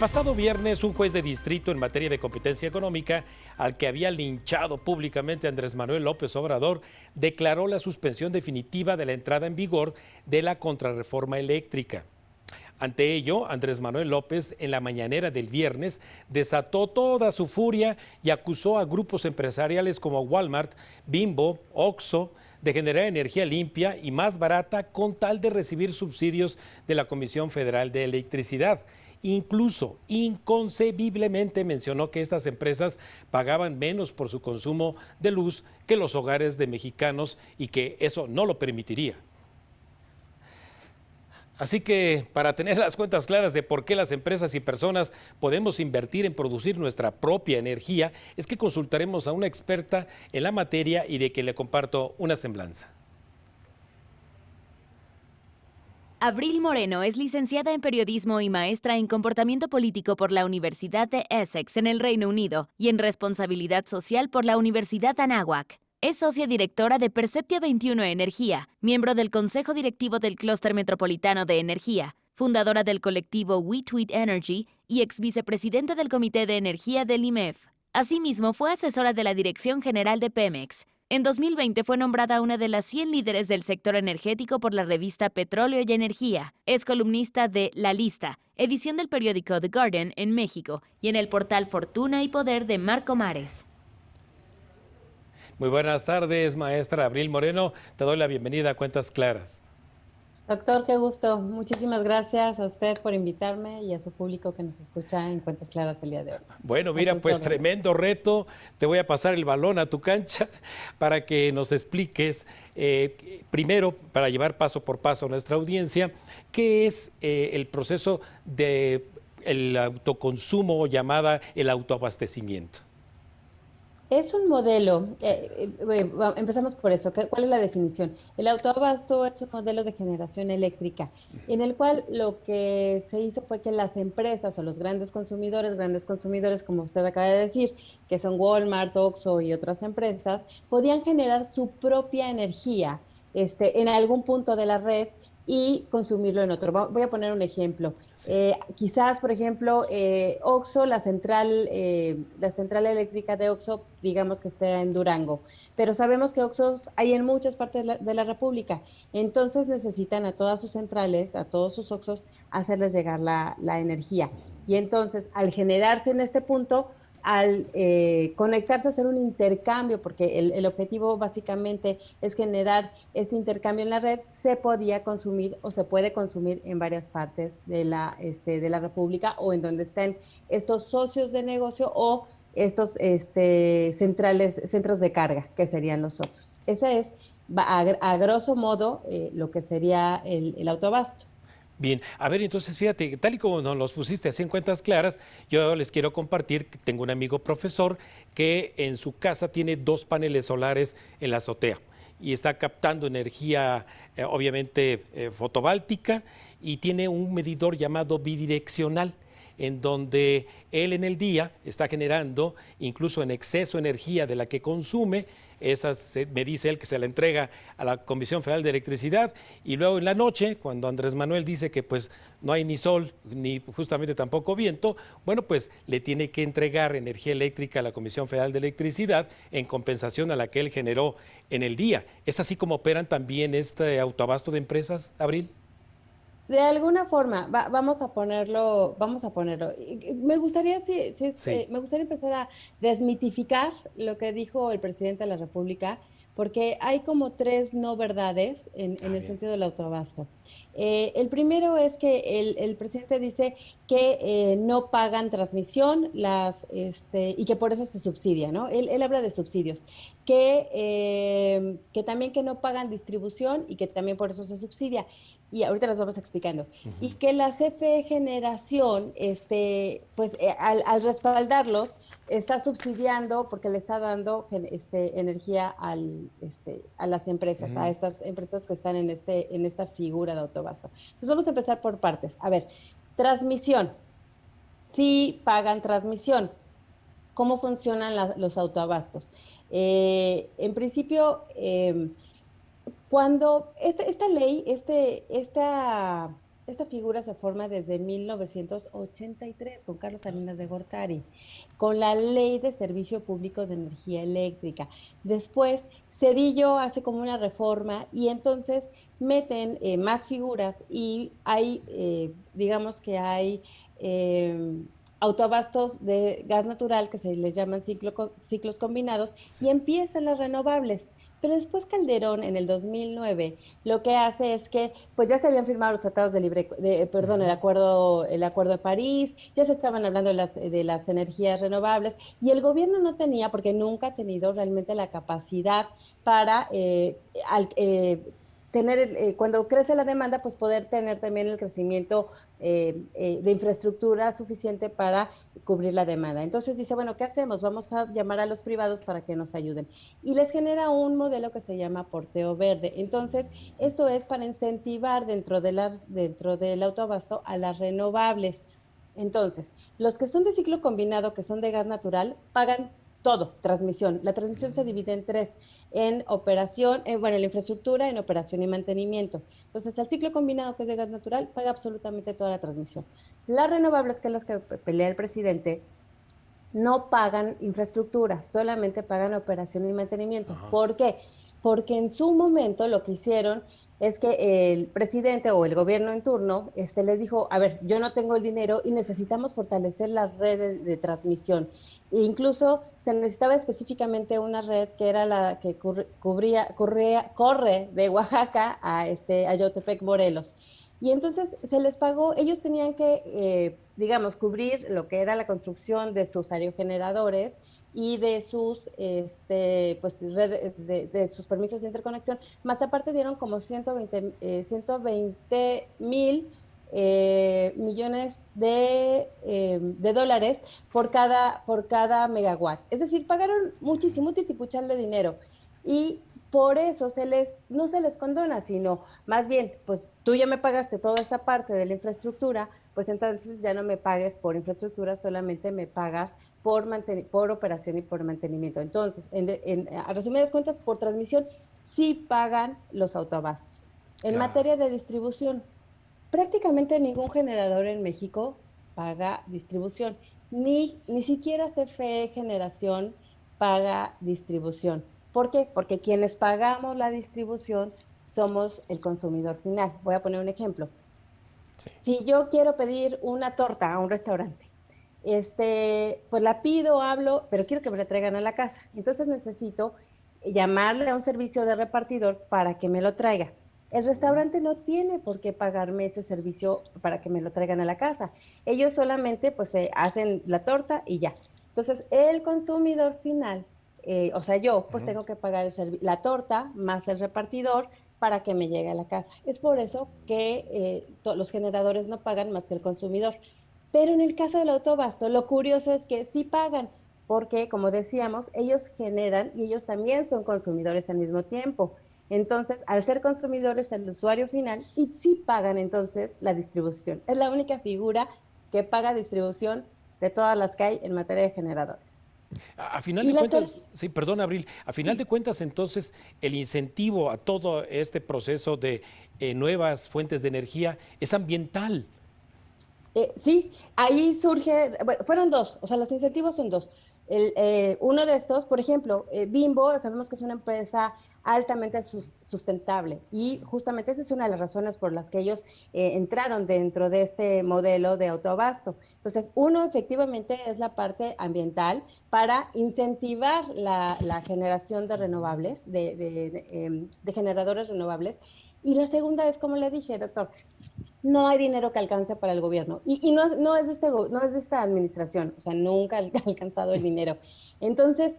pasado viernes, un juez de distrito en materia de competencia económica, al que había linchado públicamente a Andrés Manuel López Obrador, declaró la suspensión definitiva de la entrada en vigor de la contrarreforma eléctrica. Ante ello, Andrés Manuel López, en la mañanera del viernes, desató toda su furia y acusó a grupos empresariales como Walmart, Bimbo, Oxxo, de generar energía limpia y más barata con tal de recibir subsidios de la Comisión Federal de Electricidad. Incluso, inconcebiblemente mencionó que estas empresas pagaban menos por su consumo de luz que los hogares de mexicanos y que eso no lo permitiría. Así que para tener las cuentas claras de por qué las empresas y personas podemos invertir en producir nuestra propia energía, es que consultaremos a una experta en la materia y de quien le comparto una semblanza. Abril Moreno es licenciada en periodismo y maestra en comportamiento político por la Universidad de Essex en el Reino Unido y en responsabilidad social por la Universidad Anáhuac. Es socia directora de Perceptia 21 Energía, miembro del Consejo Directivo del Clúster Metropolitano de Energía, fundadora del colectivo We Tweet Energy y ex vicepresidenta del Comité de Energía del IMEF. Asimismo, fue asesora de la Dirección General de Pemex. En 2020 fue nombrada una de las 100 líderes del sector energético por la revista Petróleo y Energía. Es columnista de La Lista, edición del periódico The Guardian en México y en el portal Fortuna y Poder de Marco Mares. Muy buenas tardes, maestra Abril Moreno. Te doy la bienvenida a Cuentas Claras. Doctor, qué gusto. Muchísimas gracias a usted por invitarme y a su público que nos escucha en Cuentas Claras el día de hoy. Bueno, mira, pues tremendo reto. Te voy a pasar el balón a tu cancha para que nos expliques, primero, para llevar paso por paso a nuestra audiencia, qué es el proceso de el autoconsumo llamada el autoabastecimiento. Es un modelo, empezamos por eso. ¿Cuál es la definición? El autoabasto es un modelo de generación eléctrica en el cual lo que se hizo fue que las empresas o los grandes consumidores como usted acaba de decir, que son Walmart, Oxxo y otras empresas, podían generar su propia energía en algún punto de la red y consumirlo en otro. Voy a poner un ejemplo. Sí. Quizás, por ejemplo, Oxxo, la central eléctrica de Oxxo, digamos que esté en Durango, pero sabemos que Oxxos hay en muchas partes de la República, entonces necesitan a todas sus centrales, a todos sus Oxxos, hacerles llegar la energía. Y entonces, al generarse en este punto, al conectarse, hacer un intercambio, porque el objetivo básicamente es generar este intercambio en la red, se podía consumir o se puede consumir en varias partes de la República o en donde estén estos socios de negocio o estos centros de carga, que serían los socios. Ese es, a grosso modo, lo que sería el autoabasto. Bien, a ver, entonces fíjate, tal y como nos los pusiste así en Cuentas Claras, yo les quiero compartir que tengo un amigo profesor que en su casa tiene 2 paneles solares en la azotea y está captando energía, obviamente, fotovoltaica, y tiene un medidor llamado bidireccional, en donde él en el día está generando incluso en exceso energía de la que consume. Me dice él que se la entrega a la Comisión Federal de Electricidad, y luego en la noche, cuando Andrés Manuel dice que pues no hay ni sol ni justamente tampoco viento, bueno, pues le tiene que entregar energía eléctrica a la Comisión Federal de Electricidad en compensación a la que él generó en el día. ¿Es así como operan también este autoabasto de empresas, Abril? De alguna forma, vamos a ponerlo. Me gustaría, me gustaría empezar a desmitificar lo que dijo el presidente de la República, porque hay como 3 no verdades en el sentido del autoabasto. El primero es que el presidente dice que no pagan transmisión y que por eso se subsidia, ¿no? Él habla de subsidios, que también que no pagan distribución y que también por eso se subsidia. Y ahorita las vamos explicando. Y que la CFE Generación, pues al respaldarlos, está subsidiando porque le está dando energía a las empresas, a estas empresas que están en esta figura de autoabasto. Entonces vamos a empezar por partes. A ver, transmisión. Sí pagan transmisión. ¿Cómo funcionan los autoabastos? En principio, cuando esta ley, esta esta figura se forma desde 1983 con Carlos Salinas de Gortari, con la Ley de Servicio Público de Energía Eléctrica. Después, Cedillo hace como una reforma y entonces meten más figuras y hay, digamos que hay autoabastos de gas natural que se les llaman ciclos combinados Sí. y empiezan las renovables. Pero después Calderón, en el 2009, lo que hace es que, pues ya se habían firmado los tratados perdón, Ujú. el acuerdo de París, ya se estaban hablando de las energías renovables, y el gobierno no tenía, porque nunca ha tenido realmente la capacidad para tener, cuando crece la demanda, pues poder tener también el crecimiento de infraestructura suficiente para cubrir la demanda. Entonces dice, bueno, ¿qué hacemos? Vamos a llamar a los privados para que nos ayuden. Y les genera un modelo que se llama porteo verde. Entonces, eso es para incentivar dentro del autoabasto a las renovables. Entonces, los que son de ciclo combinado, que son de gas natural, pagan todo, transmisión. La transmisión se divide en tres, en operación, bueno, en la infraestructura, en operación y mantenimiento. Entonces, el ciclo combinado, que es de gas natural, paga absolutamente toda la transmisión. Las renovables, que es las que pelea el presidente, no pagan infraestructura, solamente pagan operación y mantenimiento. Ajá. ¿Por qué? Porque en su momento lo que hicieron es que el presidente o el gobierno en turno les dijo, a ver, yo no tengo el dinero y necesitamos fortalecer la red de transmisión. E incluso se necesitaba específicamente una red que era la que corre de Oaxaca a Yautepec, Morelos. Y entonces se les pagó, ellos tenían que, digamos, cubrir lo que era la construcción de sus aerogeneradores y de sus, pues, de sus permisos de interconexión, más aparte dieron como 120 mil millones de dólares por cada megawatt. Es decir, pagaron muchísimo titipuchal de dinero. Y por eso no se les condona, sino más bien, pues tú ya me pagaste toda esta parte de la infraestructura, pues entonces ya no me pagues por infraestructura, solamente me pagas por operación y por mantenimiento. Entonces, a resumidas cuentas, por transmisión sí pagan los autoabastos. En Claro. materia de distribución, prácticamente ningún generador en México paga distribución, ni siquiera CFE Generación paga distribución. ¿Por qué? Porque quienes pagamos la distribución somos el consumidor final. Voy a poner un ejemplo. Sí. Si yo quiero pedir una torta a un restaurante, pues la pido, hablo, pero quiero que me la traigan a la casa. Entonces necesito llamarle a un servicio de repartidor para que me lo traiga. El restaurante no tiene por qué pagarme ese servicio para que me lo traigan a la casa. Ellos solamente pues hacen la torta y ya. Entonces el consumidor final, o sea, yo pues Ujú. tengo que pagar la torta más el repartidor para que me llegue a la casa. Es por eso que los generadores no pagan más que el consumidor. Pero en el caso del autobasto, lo curioso es que sí pagan, porque como decíamos, ellos generan y ellos también son consumidores al mismo tiempo. Entonces, al ser consumidores, el usuario final, y sí pagan entonces la distribución. Es la única figura que paga distribución de todas las que hay en materia de generadores. A final Y de la cuentas, tercera, sí, perdón, Abril, a final de sí, cuentas, entonces, el incentivo a todo este proceso de nuevas fuentes de energía es ambiental. Sí, ahí surge, bueno, fueron dos, o sea, los incentivos son dos. Uno de estos, por ejemplo, Bimbo, sabemos que es una empresa altamente sustentable y justamente esa es una de las razones por las que ellos entraron dentro de este modelo de autoabasto. Entonces, uno efectivamente es la parte ambiental para incentivar la generación de renovables, de generadores renovables. Y la segunda es, como le dije, doctor, no hay dinero que alcance para el gobierno. Y no es no es de esta administración, o sea, nunca ha alcanzado el dinero. Entonces,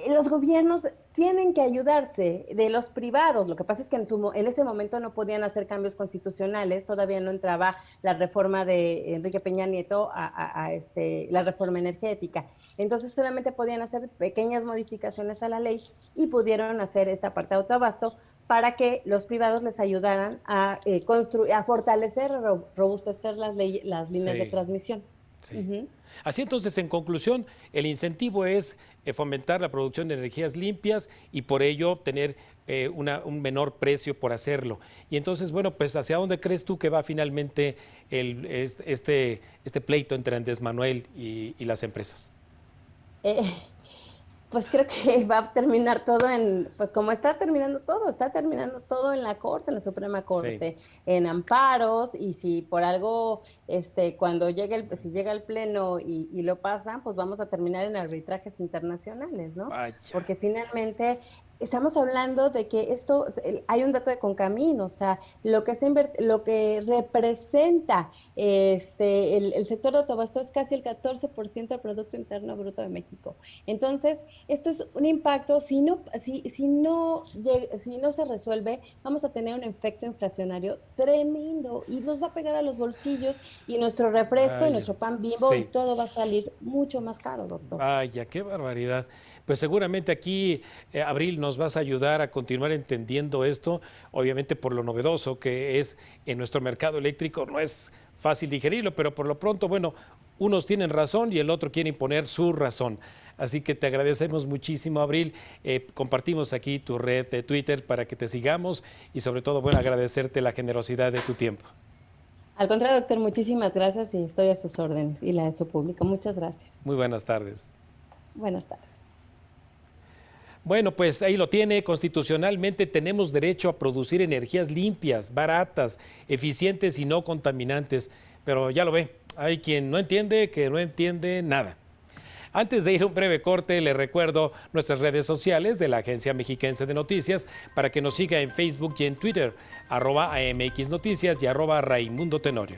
los gobiernos tienen que ayudarse de los privados. Lo que pasa es que en ese momento no podían hacer cambios constitucionales, todavía no entraba la reforma de Enrique Peña Nieto la reforma energética. Entonces solamente podían hacer pequeñas modificaciones a la ley y pudieron hacer esta parte de autoabasto para que los privados les ayudaran a construir, a fortalecer, robustecer las líneas de Sí. transmisión. Sí. Ujú. Así entonces, en conclusión, el incentivo es fomentar la producción de energías limpias y por ello obtener un menor precio por hacerlo. Y entonces, bueno, pues ¿hacia dónde crees tú que va finalmente este pleito entre Andrés Manuel y las empresas? Eh, Pues creo que va a terminar todo en, pues como está terminando todo en la Corte, en la Suprema Sí. Corte, en amparos, y si por algo, cuando si llega el Pleno y lo pasan, pues vamos a terminar en arbitrajes internacionales, ¿no? Vaya. Porque finalmente estamos hablando de que hay un dato de Concamín, o sea, lo que representa el sector de autoabasto es casi el 14% del Producto Interno Bruto de México. Entonces, esto es un impacto, si no se resuelve, vamos a tener un efecto inflacionario tremendo y nos va a pegar a los bolsillos y nuestro refresco y Vaya. nuestro pan Bimbo y Sí. todo va a salir mucho más caro, doctor. Vaya, qué barbaridad. Pues seguramente aquí, Abril, nos vas a ayudar a continuar entendiendo esto, obviamente por lo novedoso que es en nuestro mercado eléctrico, no es fácil digerirlo, pero por lo pronto, bueno, unos tienen razón y el otro quiere imponer su razón. Así que te agradecemos muchísimo, Abril. Compartimos aquí tu red de Twitter para que te sigamos y sobre todo, bueno, agradecerte la generosidad de tu tiempo. Al contrario, doctor, muchísimas gracias y estoy a sus órdenes y la de su público. Muchas gracias. Muy buenas tardes. Buenas tardes. Bueno, pues ahí lo tiene. Constitucionalmente tenemos derecho a producir energías limpias, baratas, eficientes y no contaminantes. Pero ya lo ve, hay quien no entiende que no entiende nada. Antes de ir a un breve corte, le recuerdo nuestras redes sociales de la Agencia Mexiquense de Noticias para que nos siga en Facebook y en Twitter, @AMX Noticias y @Raimundo Tenorio.